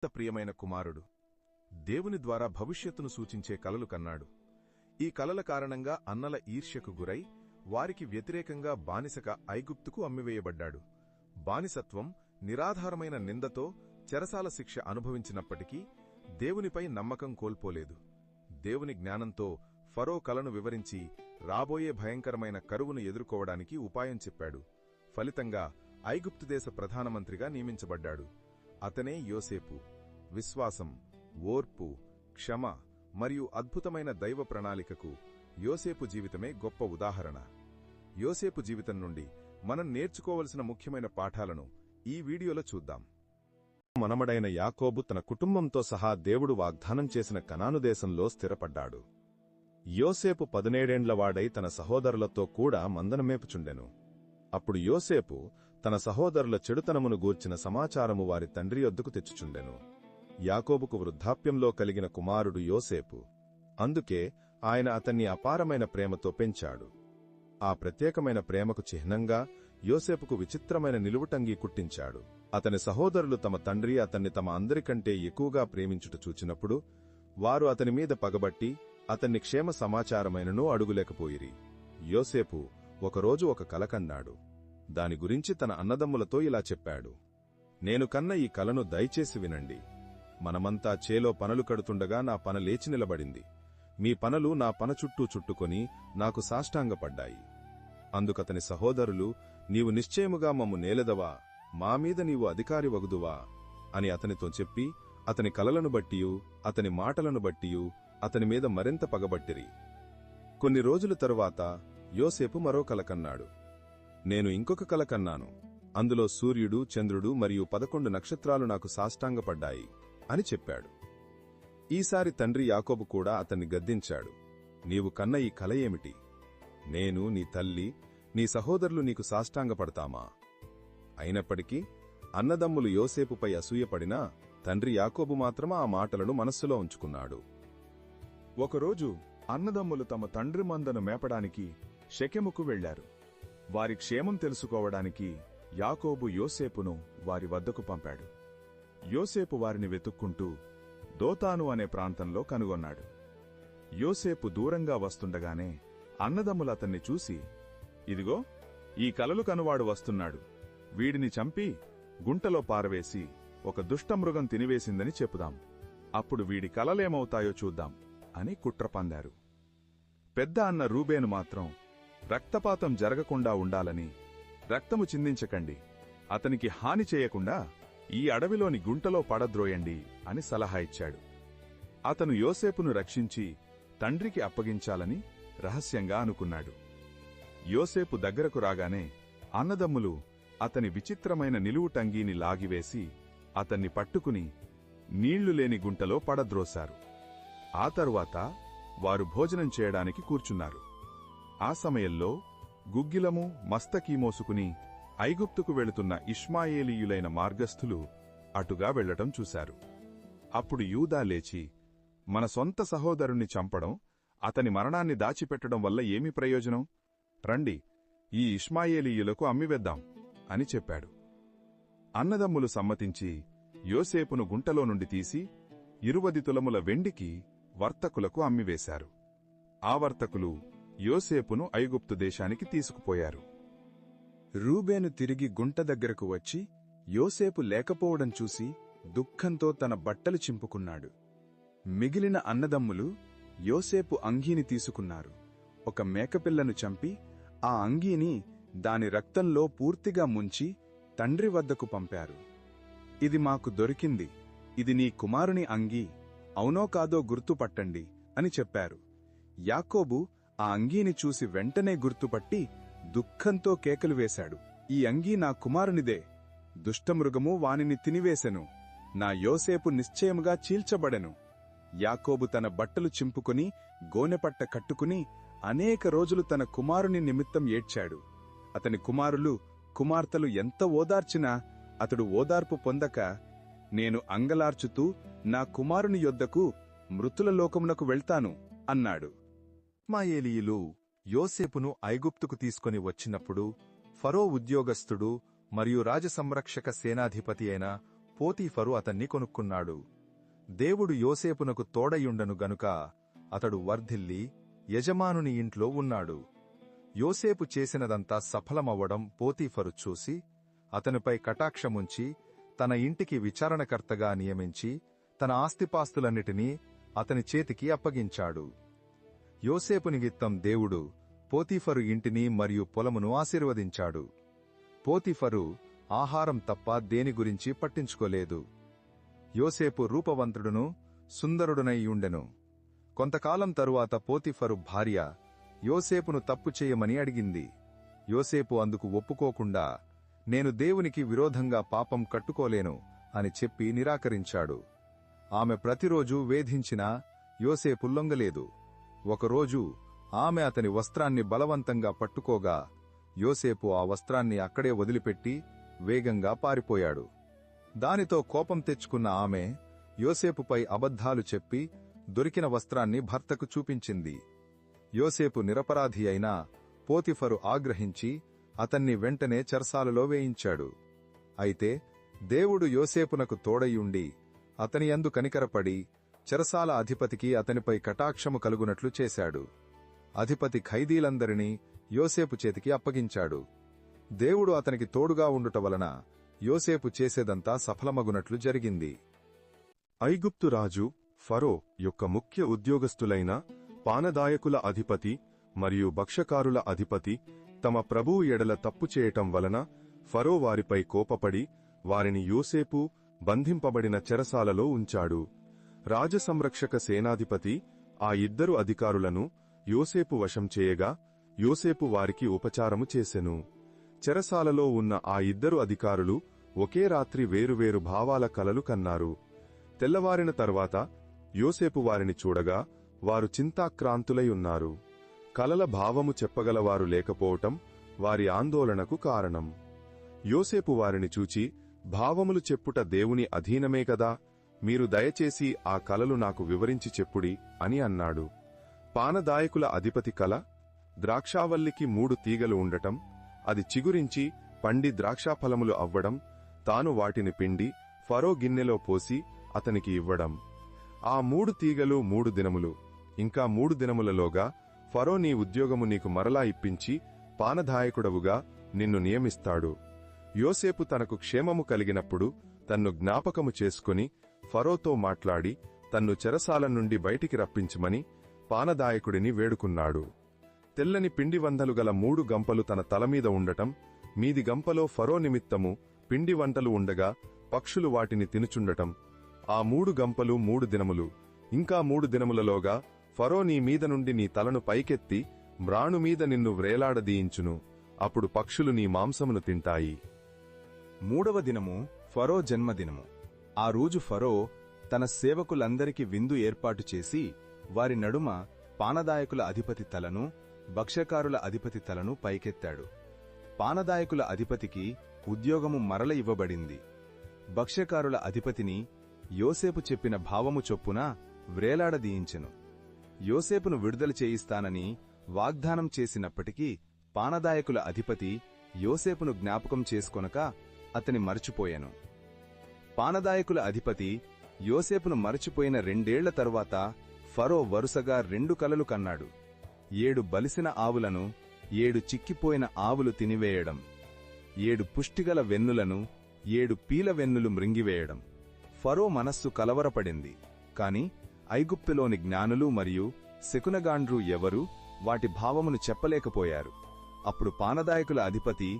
ప్రియమైన కుమారుడు దేవుని ద్వారా భవిష్యత్తును సూచించే కలలు కన్నాడు. ఈ కలల కారణంగా అన్నల ఈర్ష్యకు గురై వారికి వ్యతిరేకంగా బానిసగా ఐగుప్తుకు అమ్మివేయబడ్డాడు. బానిసత్వం నిరాధారమైన నిందతో చెరసాల శిక్ష అనుభవించినప్పటికీ దేవునిపై నమ్మకం కోల్పోలేదు. దేవుని జ్ఞానంతో ఫరో కలను వివరించి రాబోయే భయంకరమైన కరువును ఎదుర్కోవడానికి ఉపాయం చెప్పాడు. ఫలితంగా ఐగుప్తుదేశ ప్రధానమంత్రిగా నియమించబడ్డాడు. అతనే యోసేపు. విశ్వాసం, ఓర్పు, క్షమ మరియు అద్భుతమైన దైవ ప్రణాళికకు యోసేపు జీవితమే గొప్ప ఉదాహరణ. యోసేపు జీవితం నుండి మనం నేర్చుకోవలసిన ముఖ్యమైన పాఠాలను ఈ వీడియోలో చూద్దాం. మనమడైన యాకోబు తన కుటుంబంతో సహా దేవుడు వాగ్దానం చేసిన కనాను దేశంలో స్థిరపడ్డాడు. యోసేపు 17 తన సహోదరులతో కూడా మందనమేపుచుండెను. అప్పుడు యోసేపు తన సహోదరుల చెడుతనమును గూర్చిన సమాచారము వారి తండ్రి యొద్దకు తెచ్చుచుండెను. యాకోబుకు వృద్ధాప్యంలో కలిగిన కుమారుడు యోసేపు. అందుకే ఆయన అతన్ని అపారమైన ప్రేమతో పెంచాడు. ఆ ప్రత్యేకమైన ప్రేమకు చిహ్నంగా యోసేపుకు విచిత్రమైన నిలువుటంగీ కుట్టించాడు. అతని సహోదరులు తమ తండ్రి అతన్ని తమ అందరికంటే ఎక్కువగా ప్రేమించుట చూచినప్పుడు వారు అతని మీద పగబట్టి అతన్ని క్షేమ సమాచారమైనను అడుగులేకపోయిరి. యోసేపు ఒకరోజు ఒక కల కన్నాడు. దాని గురించి తన అన్నదమ్ములతో ఇలా చెప్పాడు: నేను కన్న ఈ కలను దయచేసి వినండి. మనమంతా చేలో పనలు కడుతుండగా నా పన లేచి నిలబడింది. మీ పనలు నా పన చుట్టూ చుట్టుకొని నాకు సాష్టాంగపడ్డాయి. అందుకతని సహోదరులు, నీవు నిశ్చయముగా మమ్ము నేలెదవా, మామీద నీవు అధికారి వగుదువా అని అతనితో చెప్పి అతని కలలను బట్టియు అతని మాటలను బట్టియు అతని మీద మరింత పగబట్టిరి. కొన్ని రోజుల తరువాత యోసేపు మరో కల కన్నాడు. నేను ఇంకొక కల కన్నాను. అందులో సూర్యుడు, చంద్రుడు మరియు 11 నక్షత్రాలు నాకు సాష్టాంగపడ్డాయి అని చెప్పాడు. ఈసారి తండ్రి యాకోబు కూడా అతన్ని గద్దించాడు. నీవు కన్న ఈ కల ఏమిటి? నేను, నీ తల్లి, నీ సహోదరులు నీకు సాష్టాంగపడతామా? అయినప్పటికీ అన్నదమ్ములు యోసేపుపై అసూయపడినా తండ్రి యాకోబు మాత్రం ఆ మాటలను మనస్సులో ఉంచుకున్నాడు. ఒకరోజు అన్నదమ్ములు తమ తండ్రి మందను మేపడానికి షెకెముకు వెళ్లారు. వారి క్షేమం తెలుసుకోవడానికి యాకోబు యోసేపును వారి వద్దకు పంపాడు. యోసేపు వారిని వెతుక్కుంటూ దోతాను అనే ప్రాంతంలో కనుగొన్నాడు. యోసేపు దూరంగా వస్తుండగానే అన్నదమ్ములు అతన్ని చూసి, ఇదిగో ఈ కలలు కనువాడు వస్తున్నాడు. వీడిని చంపి గుంటలో పారవేసి ఒక దుష్టమృగం తినివేసిందని చెప్పుదాం. అప్పుడు వీడి కలలేమవుతాయో చూద్దాం అని కుట్ర పన్నారు. పెద్ద అన్న రూబేను మాత్రం రక్తపాతం జరగకుండా ఉండాలని, రక్తము చిందించకండి, అతనికి హాని చేయకుండా ఈ అడవిలోని గుంటలో పడద్రోయండి అని సలహా ఇచ్చాడు. అతను యోసేపును రక్షించి తండ్రికి అప్పగించాలని రహస్యంగా అనుకున్నాడు. యోసేపు దగ్గరకు రాగానే అన్నదమ్ములు అతని విచిత్రమైన నిలువుటంగీని లాగివేసి అతన్ని పట్టుకుని నీళ్లు లేని గుంటలో పడద్రోశారు. ఆ తరువాత వారు భోజనం చేయడానికి కూర్చున్నారు. ఆ సమయంలో గుగ్గిలము, మస్తకీ మోసుకుని ఐగుప్తుకు వెళుతున్న ఇష్మాయేలీయులైన మార్గస్థులు అటుగా వెళ్లటం చూశారు. అప్పుడు యూదా లేచి, మన సొంత సహోదరుణ్ణి చంపడం, అతని మరణాన్ని దాచిపెట్టడం వల్ల ఏమి ప్రయోజనం? రండి, ఈ ఇష్మాయేలీయులకు అమ్మివేద్దాం అని చెప్పాడు. అన్నదమ్ములు సమ్మతించి యోసేపును గుంటలో నుండి తీసి 20 తులముల వెండికి వర్తకులకు అమ్మివేశారు. ఆ వర్తకులు యోసేపును ఐగుప్తు దేశానికి తీసుకుపోయారు. రూబేను తిరిగి గుంట దగ్గరకు వచ్చి యోసేపు లేకపోవడం చూసి దుఃఖంతో తన బట్టలు చింపుకున్నాడు. మిగిలిన అన్నదమ్ములు యోసేపు అంగీని తీసుకున్నారు. ఒక మేకపిల్లను చంపి ఆ అంగీని దాని రక్తంలో పూర్తిగా ముంచి తండ్రి వద్దకు పంపారు. ఇది మాకు దొరికింది, ఇది నీ కుమారుని అంగీ, అవునో కాదో గుర్తుపట్టండి అని చెప్పారు. యాకోబు ఆ అంగీని చూసి వెంటనే గుర్తుపట్టి దుఃఖంతో కేకలు వేశాడు, ఈ అంగీ నా కుమారునిదే, దుష్టమృగము వానిని తినివేశెను, నా యోసేపు నిశ్చయముగా చీల్చబడెను. యాకోబు తన బట్టలు చింపుకుని గోనెపట్ట కట్టుకుని అనేక రోజులు తన కుమారుని నిమిత్తం ఏడ్చాడు. అతని కుమారులు, కుమార్తెలు ఎంత ఓదార్చినా అతడు ఓదార్పు పొందక, నేను అంగలార్చుతూ నా కుమారుని యొద్దకు మృతుల లోకమునకు వెళ్తాను అన్నాడు. ఇష్మాయేలీయులు యోసేపును ఐగుప్తుకు తీసుకొని వచ్చినప్పుడు ఫరో ఉద్యోగస్థుడు మరియు రాజసంరక్షక సేనాధిపతి అయిన పోతీఫరు అతన్ని కొనుక్కున్నాడు. దేవుడు యోసేపునకు తోడయుండను గనుక అతడు వర్ధిల్లి యజమానుని ఇంట్లో ఉన్నాడు. యోసేపు చేసినదంతా సఫలమవ్వడం పోతీఫరు చూసి అతనిపై కటాక్షముంచి తన ఇంటికి విచారణకర్తగా నియమించి తన ఆస్తిపాస్తులన్నిటినీ అతని చేతికి అప్పగించాడు. యోసేపు నిమిత్తం దేవుడు పోతీఫరు ఇంటిని మరియు పొలమును ఆశీర్వదించాడు. పోతీఫరు ఆహారం తప్ప దేని గురించి పట్టించుకోలేదు. యోసేపు రూపవంతుడును సుందరుడునై ఉండెను. కొంతకాలం తరువాత పోతీఫరు భార్య యోసేపును తప్పు చేయమని అడిగింది. యోసేపు అందుకు ఒప్పుకోకుండా నేను దేవునికి విరోధంగా పాపం కట్టుకోలేను అని చెప్పి నిరాకరించాడు. ఆమె ప్రతిరోజూ వేధించినా యోసేపు లొంగలేదు. ఒకరోజు ఆమె అతని వస్త్రాన్ని బలవంతంగా పట్టుకోగా యోసేపు ఆ వస్త్రాన్ని అక్కడే వదిలిపెట్టి వేగంగా పారిపోయాడు. దానితో కోపం తెచ్చుకున్న ఆమె యోసేపుపై అబద్ధాలు చెప్పి దొరికిన వస్త్రాన్ని భర్తకు చూపించింది. యోసేపు నిరపరాధి అయినా పోతీఫరు ఆగ్రహించి అతన్ని వెంటనే చెరసాలలో వేయించాడు. అయితే దేవుడు యోసేపునకు తోడయుండి అతని యందు కనికరపడి చెరసాల అధిపతికి అతనిపై కటాక్షము కలుగునట్లు చేశాడు. అధిపతి ఖైదీలందరినీ యోసేపు చేతికి అప్పగించాడు. దేవుడు అతనికి తోడుగా ఉండుట వలన యోసేపు చేసేదంతా సఫలమగునట్లు జరిగింది. ఐగుప్తు రాజు ఫరో యొక్క ముఖ్య ఉద్యోగస్తులైన పానదాయకుల అధిపతి మరియు భక్షకారుల అధిపతి తమ ప్రభువు ఎడల తప్పు చేయటం వలన ఫరో వారిపై కోపపడి వారిని యోసేపు బంధింపబడిన చెరసాలలో ఉంచాడు. రాజసంరక్షక సేనాధిపతి ఆ ఇద్దరు అధికారులను యోసేపు వశం చేయగా యోసేపు వారికి ఉపచారము చేసెను. చెరసాలలో ఉన్న ఆ ఇద్దరు అధికారులు ఒకే రాత్రి వేరువేరు భావాల కలలు కన్నారు. తెల్లవారిన తర్వాత యోసేపు వారిని చూడగా వారు చింతాక్రాంతులై ఉన్నారు. కలల భావము చెప్పగలవారు లేకపోవటం వారి ఆందోళనకు కారణం. యోసేపు వారిని చూచి, భావములు చెప్పుట దేవుని అధీనమే కదా, మీరు దయచేసి ఆ కలలు నాకు వివరించి చెప్పుడి అని అన్నాడు. పానదాయకుల అధిపతి కల, ద్రాక్షావల్లికి 3 తీగలు ఉండటం, అది చిగురించి పండి ద్రాక్షాఫలములు అవ్వడం, తాను వాటిని పిండి ఫరో గిన్నెలో పోసి అతనికి ఇవ్వడం. ఆ 3 తీగలు 3 దినములు, ఇంకా 3 దినములలోగా ఫరో నీ ఉద్యోగము నీకు మరలా ఇప్పించి పానదాయకుడవుగా నిన్ను నియమిస్తాడు. యోసేపు తనకు క్షేమము కలిగినప్పుడు తన్ను జ్ఞాపకము చేసుకుని ఫరోతో మాట్లాడి తన్ను చెరసాల నుండి బయటికి రప్పించమని పానదాయకుడిని వేడుకున్నాడు. తెల్లని పిండి వంటలు గల 3 గంపలు తన తలమీద ఉండటం, మీది గంపలో ఫరో నిమిత్తము పిండి వంటలు ఉండగా పక్షులు వాటిని తినుచుండటం, ఆ 3 గంపలు 3 దినములు, ఇంకా 3 దినములలోగా ఫరో నీ మీద నుండి నీ తలను పైకెత్తి మ్రాణుమీద నిన్ను వ్రేలాడదీయించును, అప్పుడు పక్షులు నీ మాంసమును తింటాయి. 3వ దినము ఫరో జన్మదినము. ఆ రోజు ఫరో తన సేవకులందరికి విందు ఏర్పాటు చేసి వారి నడుమ పానదాయకుల అధిపతి తలను, భక్ష్యకారుల అధిపతి తలను పైకెత్తాడు. పానదాయకుల అధిపతికి ఉద్యోగము మరల ఇవ్వబడింది. భక్ష్యకారుల అధిపతిని యోసేపు చెప్పిన భావము చొప్పున వ్రేలాడదీయించెను. యోసేపును విడుదల చేయిస్తానని వాగ్దానం చేసినప్పటికీ పానదాయకుల అధిపతి యోసేపును జ్ఞాపకం చేసుకొనక అతని మరచిపోయెను. పానదాయకుల అధిపతి యోసేపును మరచిపోయిన 2 ఏళ్ల తరువాత ఫరో వరుసగా 2 కలలు కన్నాడు. 7 బలిసిన ఆవులను 7 చిక్కిపోయిన ఆవులు తినివేయడం, 7 పుష్టిగల వెన్నులను 7 పీల వెన్నులు మృంగివేయడం. ఫరో మనస్సు కలవరపడింది. కాని ఐగుప్తులోని జ్ఞానులు మరియు శకునగాండ్రు ఎవరూ వాటి భావమును చెప్పలేకపోయారు. అప్పుడు పానదాయకుల అధిపతి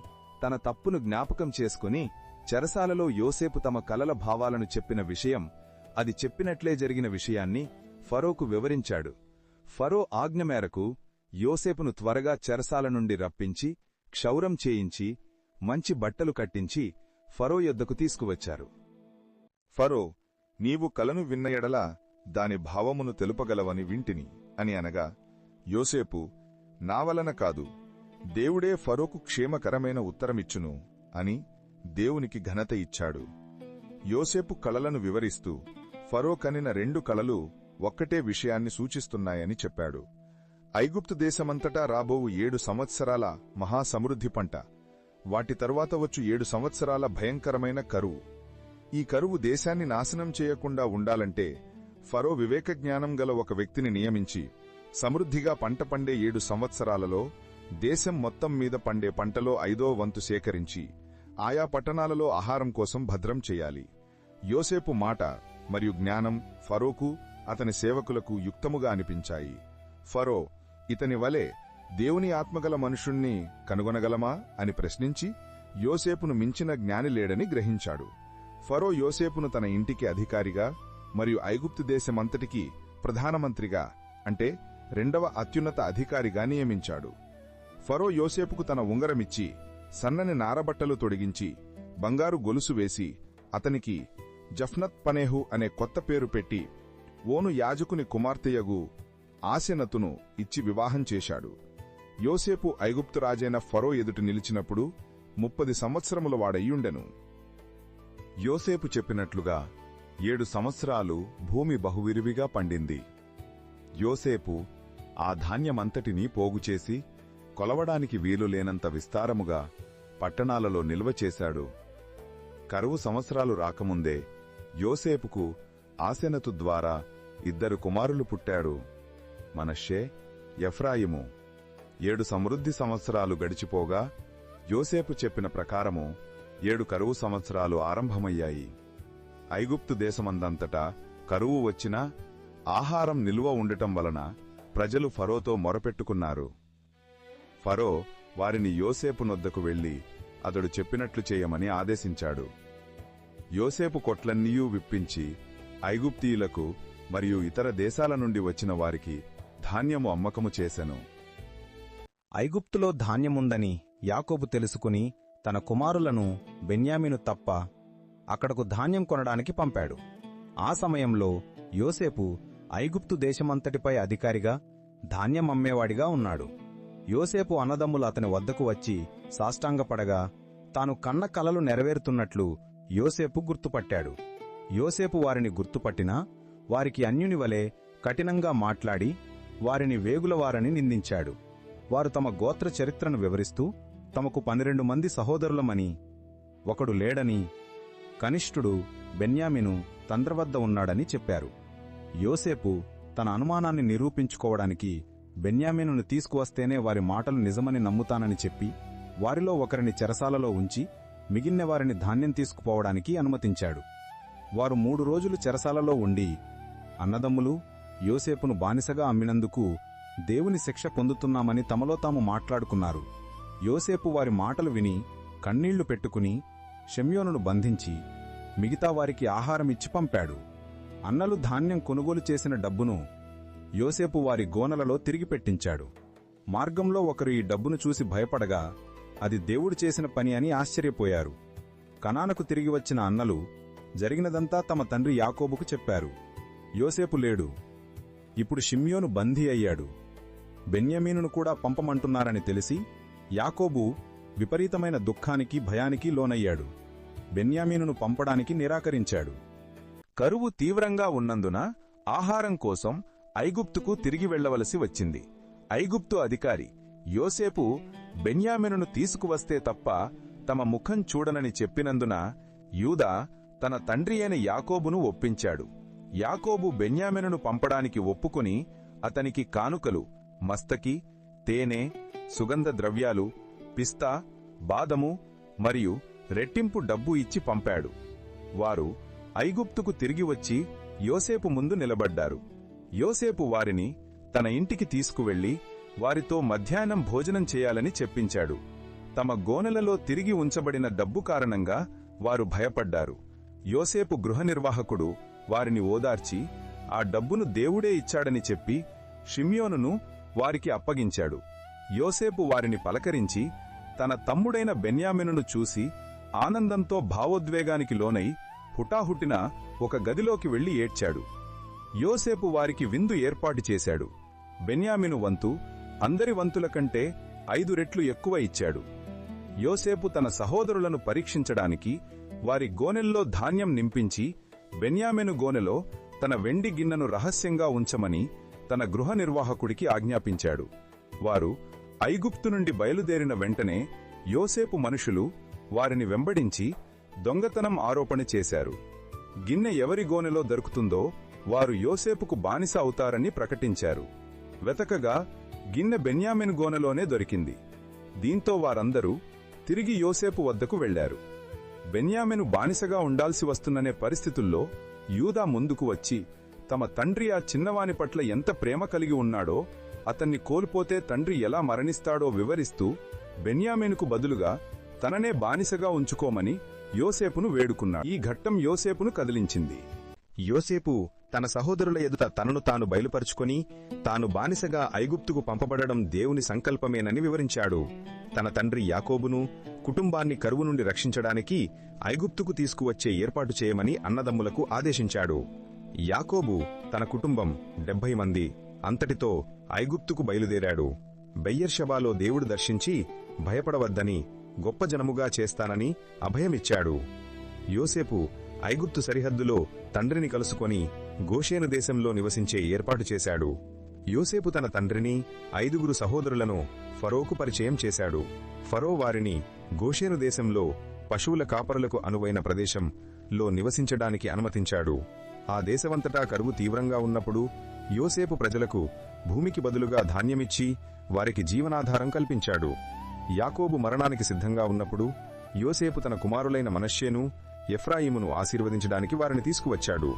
తన తప్పును జ్ఞాపకం చేసుకుని చెరసాలలో యోసేపు తమ కలల భావాలను చెప్పిన విషయం, అది చెప్పినట్లే జరిగిన విషయాన్ని ఫరోకు వివరించాడు. ఫరో ఆజ్ఞ మేరకు యోసేపును త్వరగా చెరసాల నుండి రప్పించి క్షౌరం చేయించి మంచి బట్టలు కట్టించి ఫరో యొద్దకు తీసుకువచ్చారు. ఫరో, నీవు కలను విన్న ఎడల దాని భావమును తెలుపగలవని వింటిని అని అనగా, యోసేపు, నా వలన కాదు, దేవుడే ఫరోకు క్షేమకరమైన ఉత్తరమిచ్చును అని దేవునికి ఘనత ఇచ్చాడు. యోసేపు కలలను వివరిస్తూ ఫరో కనిన 2 కలలు ఒక్కటే విషయాన్ని సూచిస్తున్నాయని చెప్పాడు. ఐగుప్తు దేశమంతటా రాబోవు 7 సంవత్సరాల మహాసమృద్ధి పంట, వాటి తరువాత వచ్చు 7 సంవత్సరాల భయంకరమైన కరువు. ఈ కరువు దేశాన్ని నాశనం చేయకుండా ఉండాలంటే ఫరో వివేక జ్ఞానం గల ఒక వ్యక్తిని నియమించి సమృద్ధిగా పంట పండే 7 సంవత్సరాలలో దేశం మొత్తం మీద పండే పంటలో 5వ వంతు సేకరించి ఆయా పట్టణాలలో ఆహారం కోసం భద్రం చేయాలి. యోసేపు మాట మరియు జ్ఞానం ఫరోకు అతని సేవకులకు యుక్తముగా అనిపించాయి. ఫరో ఇతని వలె దేవుని ఆత్మగల మనుషుణ్ణి కనుగొనగలమా అని ప్రశ్నించి యోసేపును మించిన జ్ఞాని లేడని గ్రహించాడు. ఫరో యోసేపును తన ఇంటికి అధికారిగా మరియు ఐగుప్తు దేశమంతటికీ ప్రధానమంత్రిగా అంటే 2వ అత్యున్నత అధికారిగా నియమించాడు. ఫరో యోసేపుకు తన ఉంగరమిచ్చి సన్నని నారబట్టలు తొడిగించి బంగారు గొలుసు వేసి అతనికి జఫ్నత్ పనేహు అనే కొత్త పేరు పెట్టి ఓను యాజకుని కుమార్తెయగు ఆసెనతును ఇచ్చి వివాహం చేశాడు. యోసేపు ఐగుప్తు రాజైన ఫరో ఎదుట నిలిచినప్పుడు 30 సంవత్సరముల వాడయ్యుండెను. యోసేపు చెప్పినట్లుగా 7 సంవత్సరాలు భూమి బహువిరివిగా పండింది. యోసేపు ఆ ధాన్యమంతటినీ పోగుచేసి కొలవడానికి వీలులేనంత విస్తారముగా పట్టణాలలో నిల్వ చేశాడు. కరువు సంవత్సరాలు రాకముందే యోసేపుకు ఆసెనతు ద్వారా 2 కుమారులు పుట్టారు, మనష్షే, ఎఫ్రాయిము. 7 సమృద్ధి సంవత్సరాలు గడిచిపోగా యోసేపు చెప్పిన ప్రకారము 7 కరువు సంవత్సరాలు ఆరంభమయ్యాయి. ఐగుప్తు దేశమందంతటా కరువు వచ్చినా ఆహారం నిల్వ ఉండటం వలన ప్రజలు ఫరోతో మొరపెట్టుకున్నారు. ఫరో వారిని యోసేపు నొద్దకు వెళ్లి అతడు చెప్పినట్లు చేయమని ఆదేశించాడు. యోసేపు కొట్లన్నీయూ విప్పించి ఐగుప్తీయులకు మరియు ఇతర దేశాల నుండి వచ్చిన వారికి ధాన్యము అమ్మకము చేసెను. ఐగుప్తులో ధాన్యముందని యాకోబు తెలుసుకుని తన కుమారులను బెన్యామీను తప్ప అక్కడకు ధాన్యం కొనడానికి పంపాడు. ఆ సమయంలో యోసేపు ఐగుప్తు దేశమంతటిపై అధికారిగా ధాన్యం అమ్మేవాడిగా ఉన్నాడు. యోసేపు అన్నదమ్ములు అతని వద్దకు వచ్చి సాష్టాంగపడగా తాను కన్న కలలు నెరవేరుతున్నట్లు యోసేపు గుర్తుపట్టాడు. యోసేపు వారిని గుర్తుపట్టినా వారికి అన్యుని వలె కఠినంగా మాట్లాడి వారిని వేగులవారని నిందించాడు. వారు తమ గోత్ర చరిత్రను వివరిస్తూ తమకు 12 మంది సహోదరులమని, ఒకడు లేడని, కనిష్ఠుడు బెన్యామీను తండ్రి వద్ద ఉన్నాడని చెప్పారు. యోసేపు తన అనుమానాన్ని నిరూపించుకోవడానికి బెన్యామీనును తీసుకువస్తేనే వారి మాటలు నిజమని నమ్ముతానని చెప్పి వారిలో ఒకరిని చెరసాలలో ఉంచి మిగిలిన వారిని ధాన్యం తీసుకుపోవడానికి అనుమతించాడు. వారు 3 రోజులు చెరసాలలో ఉండి అన్నదమ్ములు యోసేపును బానిసగా అమ్మినందుకు దేవుని శిక్ష పొందుతున్నామని తమలో తాము మాట్లాడుకున్నారు. యోసేపు వారి మాటలు విని కన్నీళ్లు పెట్టుకుని షెమ్యోనును బంధించి మిగతా వారికి ఆహారమిచ్చి పంపాడు. అన్నలు ధాన్యం కొనుగోలు చేసిన డబ్బును యోసేపు వారి గోనలలో తిరిగి పెట్టించాడు. మార్గంలో ఒకరు ఈ డబ్బును చూసి భయపడగా అది దేవుడు చేసిన పని అని ఆశ్చర్యపోయారు. కనానుకు తిరిగి వచ్చిన అన్నలు జరిగినదంతా తమ తండ్రి యాకోబుకు చెప్పారు. యోసేపు లేడు, ఇప్పుడు షిమ్యోను బందీ అయ్యాడు, బెన్యామీనును కూడా పంపమంటున్నారని తెలిసి యాకోబు విపరీతమైన దుఃఖానికి భయానికి లోనయ్యాడు. బెన్యామీనును పంపడానికి నిరాకరించాడు. కరువు తీవ్రంగా ఉన్నందున ఆహారం కోసం ఐగుప్తుకు తిరిగి వెళ్లవలసి వచ్చింది. ఐగుప్తు అధికారి యోసేపు బెన్యామీనును తీసుకువస్తే తప్ప తమ ముఖం చూడనని చెప్పినందున యూదా తన తండ్రి అయిన యాకోబును ఒప్పించాడు. యాకోబు బెన్యామీనును పంపడానికి ఒప్పుకుని అతనికి కానుకలు, మస్తకి, తేనె, సుగంధ ద్రవ్యాలు, పిస్తా, బాదము మరియు రెట్టింపు డబ్బు ఇచ్చి పంపాడు. వారు ఐగుప్తుకు తిరిగి వచ్చి యోసేపు ముందు నిలబడ్డారు. యోసేపు వారిని తన ఇంటికి తీసుకువెళ్లి వారితో మధ్యాహ్నం భోజనం చేయాలని చెప్పించాడు. తమ గోనెలలో తిరిగి ఉంచబడిన డబ్బు కారణంగా వారు భయపడ్డారు. యోసేపు గృహనిర్వాహకుడు వారిని ఓదార్చి ఆ డబ్బును దేవుడే ఇచ్చాడని చెప్పి షిమ్యోనును వారికి అప్పగించాడు. యోసేపు వారిని పలకరించి తన తమ్ముడైన బెన్యామీనును చూసి ఆనందంతో భావోద్వేగానికి లోనై హుటాహుటిన ఒక గదిలోకి వెళ్లి ఏడ్చాడు. యోసేపు వారికి విందు ఏర్పాటు చేశాడు. బెన్యామీను వంతు అందరి వంతుల కంటే 5 రెట్లు ఎక్కువ ఇచ్చాడు. యోసేపు తన సహోదరులను పరీక్షించడానికి వారి గోనెల్లో ధాన్యం నింపించి బెన్యామీను గోనెలో తన వెండి గిన్నెను రహస్యంగా ఉంచమని తన గృహ నిర్వాహకుడికి ఆజ్ఞాపించాడు. వారు ఐగుప్తు నుండి బయలుదేరిన వెంటనే యోసేపు మనుషులు వారిని వెంబడించి దొంగతనం ఆరోపణ చేశారు. గిన్నె ఎవరి గోనెలో దొరుకుతుందో వారు యోసేపుకు బానిస అవుతారని ప్రకటించారు. వెతకగా గిన్నె బెన్యామీను గోనెలోనే దొరికింది. దీంతో వారందరూ తిరిగి యోసేపు వద్దకు వెళ్లారు. బెన్యామీను బానిసగా ఉండాల్సి వస్తున్ననే పరిస్థితుల్లో యూదా ముందుకు వచ్చి తమ తండ్రి ఆ చిన్నవాని పట్ల ఎంత ప్రేమ కలిగి ఉన్నాడో, అతన్ని కోల్పోతే తండ్రి ఎలా మరణిస్తాడో వివరిస్తూ బెన్యామీనుకు బదులుగా తననే బానిసగా ఉంచుకోమని యోసేపును వేడుకున్నాడు. ఈ ఘట్టం యోసేపును కదిలించింది. యోసేపు తన సహోదరుల ఎదుట తనను తాను బయలుపరుచుకొని తాను బానిసగా ఐగుప్తుకు పంపబడడం దేవుని సంకల్పమేనని వివరించాడు. తన తండ్రి యాకోబును, కుటుంబాన్ని కరువు నుండి రక్షించడానికి ఐగుప్తుకు తీసుకువచ్చే ఏర్పాటు చేయమని అన్నదమ్ములకు ఆదేశించాడు. యాకోబు తన కుటుంబం 70 మంది అంతటితో ఐగుప్తుకు బయలుదేరాడు. బెయర్షెబాలో దేవుడు దర్శించి భయపడవద్దని, గొప్ప జనముగా చేస్తానని అభయమిచ్చాడు. యోసేపు ఐగుప్తు సరిహద్దులో తండ్రిని కలుసుకొని గోషేను దేశంలో నివసించే ఏర్పాటు చేశాడు. యోసేపు తన తండ్రిని 5 సహోదరులను ఫరోకు పరిచయం చేశాడు. ఫరో వారిని గోషేను దేశంలో పశువుల కాపరులకు అనువైన ప్రదేశంలో నివసించడానికి అనుమతించాడు. ఆ దేశమంతటా కరువు తీవ్రంగా ఉన్నప్పుడు యోసేపు ప్రజలకు భూమికి బదులుగా ధాన్యమిచ్చి వారికి జీవనాధారం కల్పించాడు. యాకోబు మరణానికి సిద్ధంగా ఉన్నప్పుడు యోసేపు తన కుమారులైన మనష్షేను, ఎఫ్రాయిమును ఆశీర్వదించడానికి వారిని తీసుకువచ్చాడు.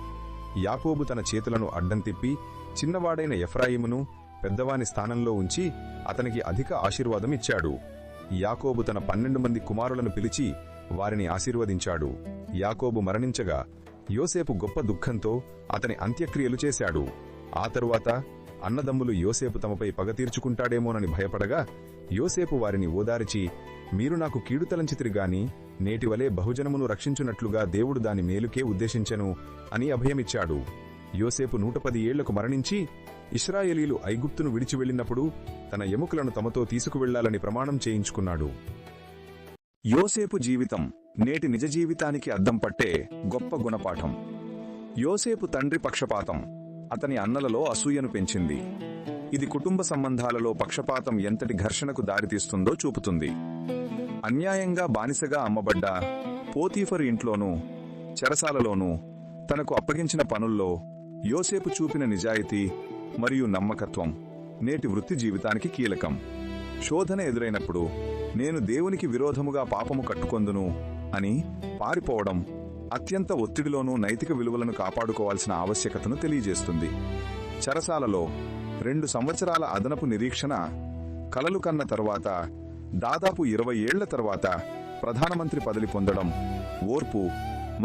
యాకోబు తన చేతులను అడ్డం తిప్పి చిన్నవాడైన ఎఫ్రాయిమును పెద్దవాని స్థానంలో ఉంచి అతనికి అధిక ఆశీర్వాదం ఇచ్చాడు. యాకోబు తన 12 మంది కుమారులను పిలిచి వారిని ఆశీర్వదించాడు. యాకోబు మరణించగా యోసేపు గొప్ప దుఃఖంతో అతని అంత్యక్రియలు చేశాడు. ఆ తరువాత అన్నదమ్ములు యోసేపు తమపై పగ తీర్చుకుంటాడేమోనని భయపడగా యోసేపు వారిని ఓదార్చి, మీరు నాకు కీడు తలంచితిరిగాని నేటివలే బహుజనమును రక్షించున్నట్లుగా దేవుడు దాని మేలుకే ఉద్దేశించెను అని అభయమిచ్చాడు. యోసేపు 110 ఏళ్లకు మరణించి ఇశ్రాయేలీలు ఐగుప్తును విడిచి వెళ్లినప్పుడు తన ఎముకలను తమతో తీసుకువెళ్లాలని ప్రమాణం చేయించుకున్నాడు. యోసేపు జీవితం నేటి నిజ జీవితానికి అద్దం పట్టే గొప్ప గుణపాఠం. యోసేపు తండ్రి పక్షపాతం అతని అన్నలలో అసూయను పెంచింది. ఇది కుటుంబ సంబంధాలలో పక్షపాతం ఎంతటి ఘర్షణకు దారితీస్తుందో చూపుతుంది. అన్యాయంగా బానిసగా అమ్మబడ్డ పోతీఫరు ఇంట్లోనూ చెరసాలలోనూ తనకు అప్పగించిన పనుల్లో యోసేపు చూపిన నిజాయితీ మరియు నమ్మకత్వం నేటి వృత్తి జీవితానికి కీలకం. శోధన ఎదురైనప్పుడు నేను దేవునికి విరోధముగా పాపము కట్టుకొందును అని పారిపోవడం అత్యంత ఒత్తిడిలోనూ నైతిక విలువలను కాపాడుకోవాల్సిన ఆవశ్యకతను తెలియజేస్తుంది. చెరసాలలో 2 సంవత్సరాల అదనపు నిరీక్షణ, కలలు కన్న తరువాత దాదాపు 20 ఏళ్ల తర్వాత ప్రధానమంత్రి పదవి పొందడం ఓర్పు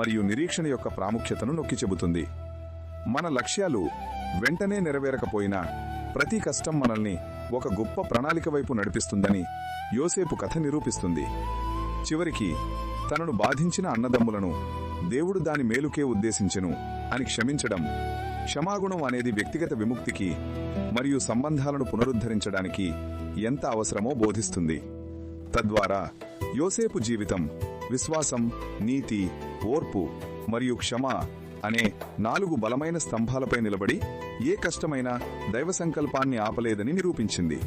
మరియు నిరీక్షణ యొక్క ప్రాముఖ్యతను నొక్కి చెబుతుంది. మన లక్ష్యాలు వెంటనే నెరవేరకపోయినా ప్రతి కష్టం మనల్ని ఒక గొప్ప ప్రణాళిక వైపు నడిపిస్తుందని యోసేపు కథ నిరూపిస్తుంది. చివరికి తనను బాధించిన అన్నదమ్ములను దేవుడు దాని మేలుకే ఉద్దేశించెను అని క్షమించడం, క్షమాగుణం అనేది వ్యక్తిగత విముక్తికి మరియు సంబంధాలను పునరుద్ధరించడానికి ఎంత అవసరమో బోధిస్తుంది. తద్వారా యోసేపు జీవితం విశ్వాసం, నీతి, ఓర్పు మరియు క్షమ అనే 4 బలమైన స్తంభాలపై నిలబడి ఏ కష్టమైనా దైవ సంకల్పాన్ని ఆపలేదని నిరూపించింది.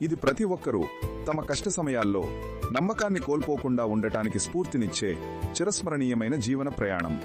ఇది ప్రతి ఒక్కరూ తమ కష్ట సమయాల్లో నమ్మకాన్ని కోల్పోకుండా ఉండటానికి స్ఫూర్తినిచ్చే చిరస్మరణీయమైన జీవన ప్రయాణం.